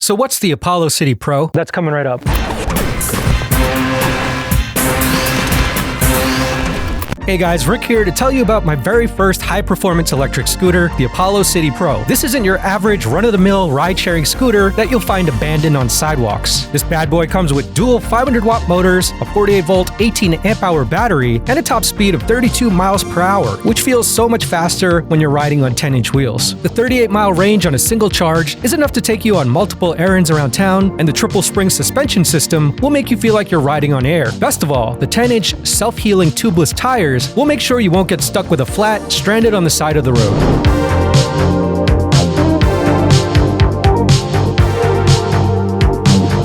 So what's the Apollo City Pro? That's coming right up. Hey guys, Rick here to tell you about my very first high-performance electric scooter, the Apollo City Pro. This isn't your average run-of-the-mill ride-sharing scooter that you'll find abandoned on sidewalks. This bad boy comes with dual 500-watt motors, a 48-volt 18-amp-hour battery, and a top speed of 32 miles per hour, which feels so much faster when you're riding on 10-inch wheels. The 38-mile range on a single charge is enough to take you on multiple errands around town, and the triple-spring suspension system will make you feel like you're riding on air. Best of all, the 10-inch self-healing tubeless tires will make sure you won't get stuck with a flat, stranded on the side of the road.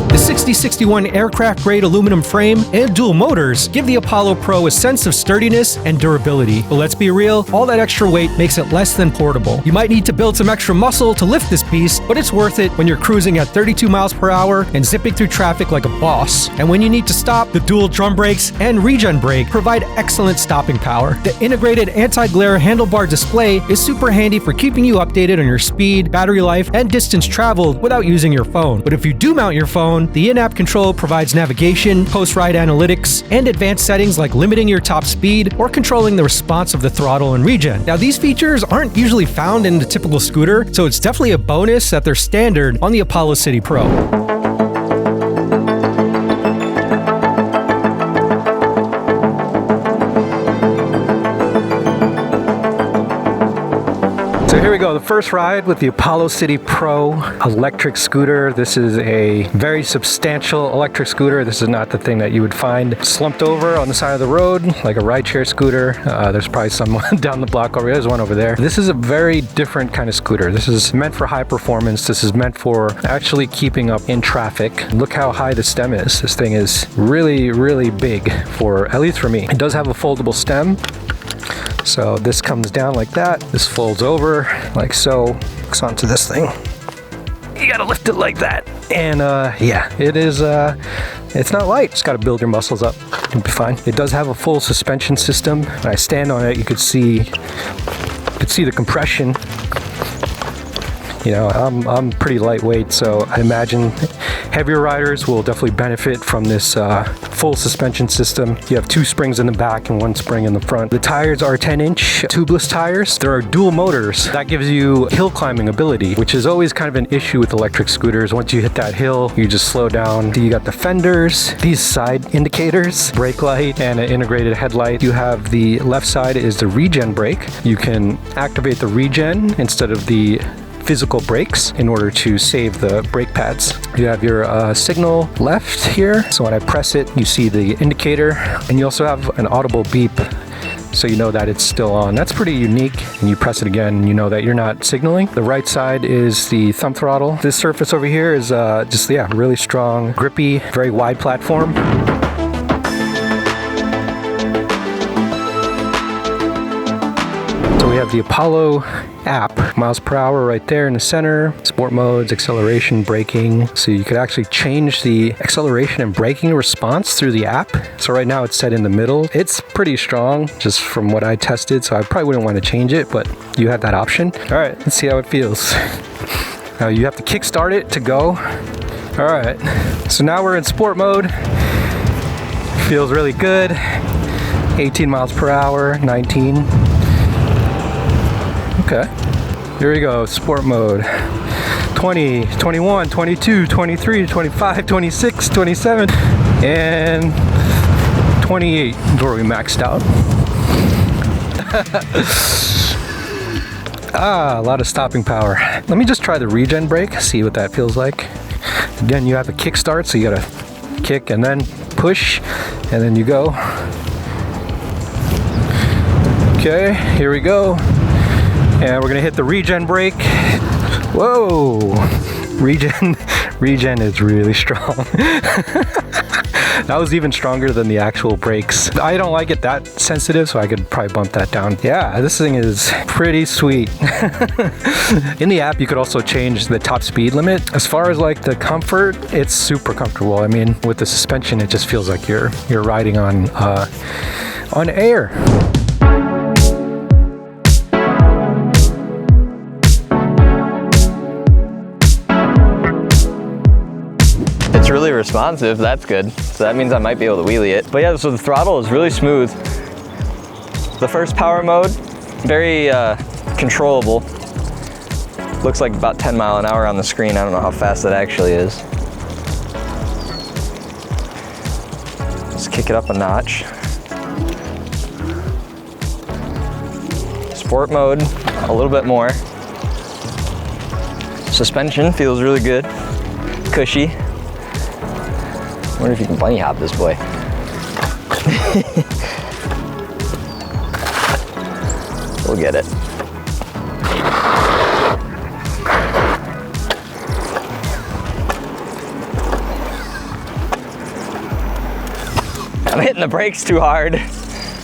The 6061 aircraft-grade aluminum frame and dual motors give the Apollo Pro a sense of sturdiness and durability. But let's be real, all that extra weight makes it less than portable. You might need to build some extra muscle to lift this beast, but it's worth it when you're cruising at 32 miles per hour and zipping through traffic like a boss. And when you need to stop, the dual drum brakes and regen brake provide excellent stopping power. The integrated anti-glare handlebar display is super handy for keeping you updated on your speed, battery life, and distance traveled without using your phone. But if you do mount your phone, the in-app control provides navigation, post-ride analytics, and advanced settings like limiting your top speed or controlling the response of the throttle and regen. Now, these features aren't usually found in the typical scooter, so it's definitely a bonus that they're standard on the Apollo City Pro. So here we go, the first ride with the Apollo City Pro electric scooter. This is a very substantial electric scooter. This is not the thing that you would find slumped over on the side of the road like a rideshare scooter. There's probably some down the block over there. There's one over there. This is a very different kind of scooter. This is meant for high performance. This is meant for actually keeping up in traffic. Look how high the stem is. This thing is really, really big for, at least for me. It does have a foldable stem. So this comes down like that, this folds over like so, hooks onto this thing. You gotta lift it like that. And yeah, it is, it's not light. Just gotta build your muscles up and be fine. It does have a full suspension system. When I stand on it, you could see the compression. You know, I'm pretty lightweight, so I imagine heavier riders will definitely benefit from this full suspension system. You have 2 springs in the back and 1 spring in the front. The tires are 10-inch tubeless tires. There are dual motors. That gives you hill climbing ability, which is always kind of an issue with electric scooters. Once you hit that hill, you just slow down. You got the fenders, these side indicators, brake light, and an integrated headlight. You have the left side is the regen brake. You can activate the regen instead of the physical brakes in order to save the brake pads. You have your signal left here, so when I press it you see the indicator, and you also have an audible beep so you know that it's still on. That's pretty unique, and you press it again and you know that you're not signaling. The right side is the thumb throttle. This surface over here is just really strong, grippy, very wide platform. So we have the Apollo app, miles per hour right there in the center, sport modes, acceleration, braking. So you could actually change the acceleration and braking response through the app. So right now it's set in the middle. It's pretty strong just from what I tested, so I probably wouldn't want to change it, but you have that option. All right, let's see how it feels. Now you have to kickstart it to go. All right, so now we're in sport mode. Feels really good. 18 miles per hour, 19. Okay, here we go, sport mode. 20, 21, 22, 23, 25, 26, 27, and 28 is where we maxed out. A lot of stopping power. Let me just try the regen brake, see what that feels like. Again, you have a kickstart, so you gotta kick and then push, and then you go. Okay, here we go. And we're gonna hit the regen brake. Whoa! Regen is really strong. That was even stronger than the actual brakes. I don't like it that sensitive, so I could probably bump that down. Yeah, this thing is pretty sweet. In the app, you could also change the top speed limit. As far as like the comfort, it's super comfortable. I mean, with the suspension, it just feels like you're riding on air. really responsive. That's good. So that means I might be able to wheelie it. But yeah, so the throttle is really smooth. The first power mode, very controllable. Looks like about 10 mile an hour on the screen. I don't know how fast that actually is. Let's kick it up a notch. Sport mode, a little bit more. Suspension feels really good, cushy. I wonder if you can bunny hop this boy. We'll get it. I'm hitting the brakes too hard.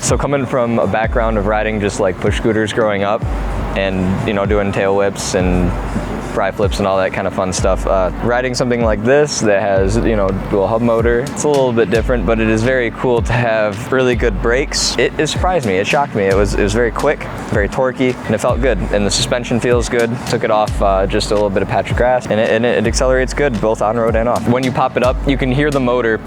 So coming from a background of riding just like push scooters growing up and, you know, doing tail whips and fry flips and all that kind of fun stuff, riding something like this that has, you know, dual hub motor, it's a little bit different, but it is very cool to have really good brakes. It surprised me, it shocked me. It was very quick, very torquey, and it felt good. And the suspension feels good. Took it off just a little bit of patch of grass, and it accelerates good, both on road and off. When you pop it up, you can hear the motor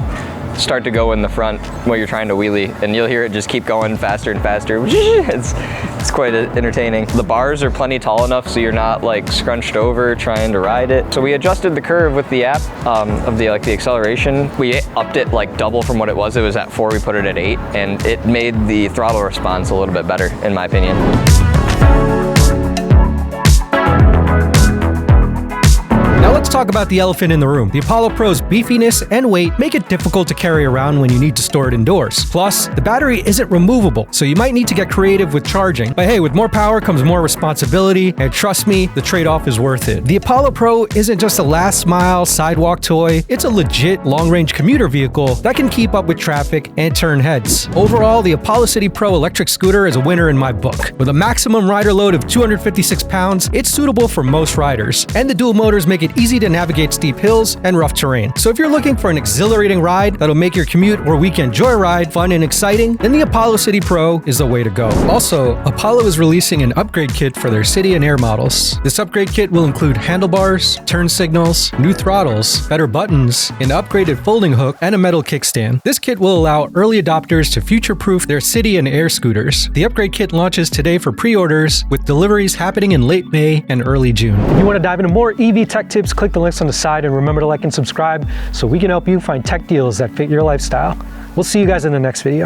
start to go in the front while you're trying to wheelie, and you'll hear it just keep going faster and faster. It's quite entertaining. The bars are plenty tall enough so you're not like scrunched over trying to ride it. So we adjusted the curve with the app of the acceleration. We upped it like double from what it was. It was at 4, we put it at 8, and it made the throttle response a little bit better in my opinion. Now let's talk about the elephant in the room. The Apollo Pro's beefiness and weight make it difficult to carry around when you need to store it indoors. Plus, the battery isn't removable, so you might need to get creative with charging. But hey, with more power comes more responsibility, and trust me, the trade-off is worth it. The Apollo Pro isn't just a last-mile sidewalk toy, it's a legit long-range commuter vehicle that can keep up with traffic and turn heads. Overall, the Apollo City Pro electric scooter is a winner in my book. With a maximum rider load of 256 pounds, it's suitable for most riders, and the dual motors make it easy to navigate steep hills and rough terrain. So if you're looking for an exhilarating ride that'll make your commute or weekend joyride fun and exciting, then the Apollo City Pro is the way to go. Also, Apollo is releasing an upgrade kit for their City and Air models. This upgrade kit will include handlebars, turn signals, new throttles, better buttons, an upgraded folding hook, and a metal kickstand. This kit will allow early adopters to future-proof their City and Air scooters. The upgrade kit launches today for pre-orders, with deliveries happening in late May and early June. If you want to dive into more EV tech tips, click the links on the side, and remember to like and subscribe so we can help you find tech deals that fit your lifestyle. We'll see you guys in the next video.